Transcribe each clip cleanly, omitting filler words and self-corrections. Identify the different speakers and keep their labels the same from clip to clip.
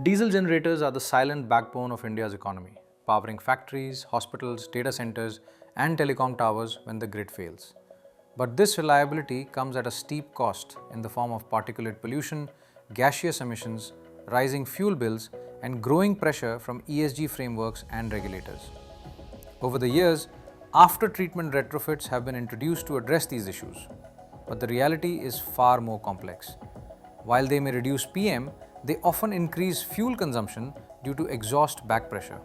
Speaker 1: Diesel generators are the silent backbone of India's economy, powering factories, hospitals, data centers, and telecom towers when the grid fails. But this reliability comes at a steep cost in the form of particulate pollution, gaseous emissions, rising fuel bills, and growing pressure from ESG frameworks and regulators. Over the years, after-treatment retrofits have been introduced to address these issues, but the reality is far more complex. While they may reduce PM, they often increase fuel consumption due to exhaust back pressure,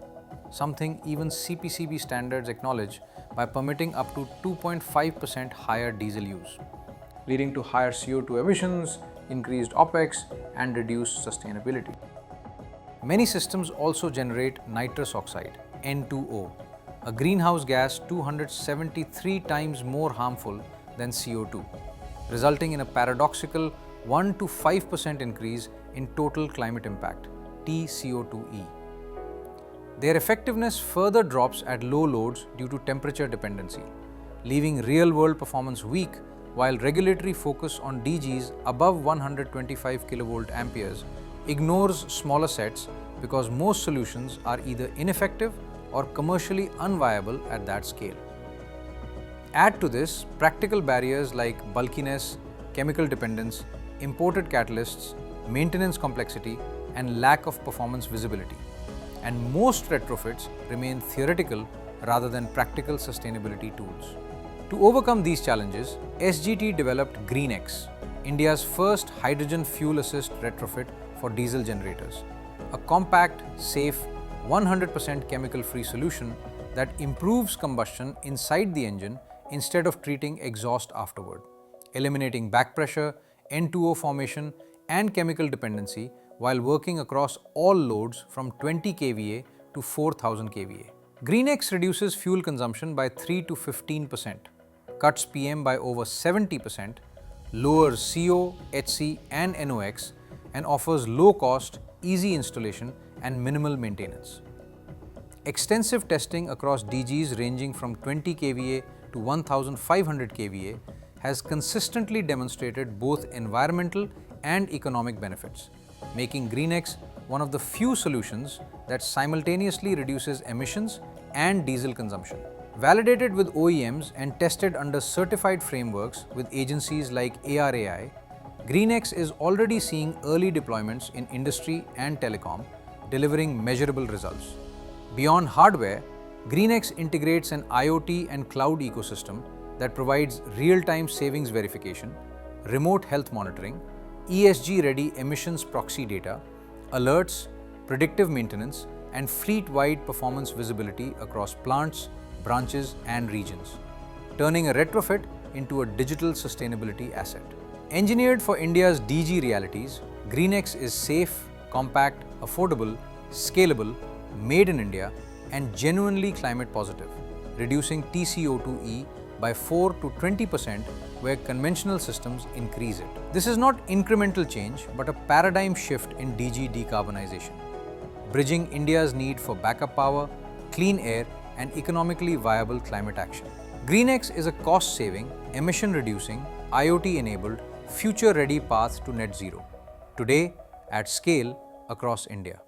Speaker 1: something even CPCB standards acknowledge by permitting up to 2.5% higher diesel use, leading to higher CO2 emissions, increased OPEX, and reduced sustainability. Many systems also generate nitrous oxide, N2O, a greenhouse gas 273 times more harmful than CO2, resulting in a paradoxical 1 to 5% increase in total climate impact, TCO₂e. Their effectiveness further drops at low loads due to temperature dependency, leaving real-world performance weak, while regulatory focus on DGs above 125 kilovolt amperes ignores smaller sets because most solutions are either ineffective or commercially unviable at that scale. Add to this practical barriers like bulkiness, chemical dependence, imported catalysts, maintenance complexity, and lack of performance visibility. And most retrofits remain theoretical rather than practical sustainability tools. To overcome these challenges, SGT developed GreenX, India's first hydrogen fuel assist retrofit for diesel generators, a compact, safe, 100% chemical-free solution that improves combustion inside the engine instead of treating exhaust afterward, eliminating back pressure, N2O formation, and chemical dependency while working across all loads from 20 kVA to 4000 kVA. GreenX reduces fuel consumption by 3 to 15%, cuts PM by over 70%, lowers CO, HC, and NOx, and offers low-cost, easy installation and minimal maintenance. Extensive testing across DGs ranging from 20 kVA to 1500 kVA has consistently demonstrated both environmental and economic benefits, making GreenX one of the few solutions that simultaneously reduces emissions and diesel consumption. Validated with OEMs and tested under certified frameworks with agencies like ARAI, GreenX is already seeing early deployments in industry and telecom, delivering measurable results. Beyond hardware, GreenX integrates an IoT and cloud ecosystem that provides real-time savings verification, remote health monitoring, ESG-ready emissions proxy data, alerts, predictive maintenance, and fleet-wide performance visibility across plants, branches, and regions, turning a retrofit into a digital sustainability asset. Engineered for India's DG realities, GreenX is safe, compact, affordable, scalable, made in India, and genuinely climate positive, reducing TCO₂e by 4 to 20% where conventional systems increase it. This is not incremental change, but a paradigm shift in DG decarbonization, bridging India's need for backup power, clean air, and economically viable climate action. GreenX is a cost-saving, emission-reducing, IoT-enabled, future-ready path to net zero, today at scale across India.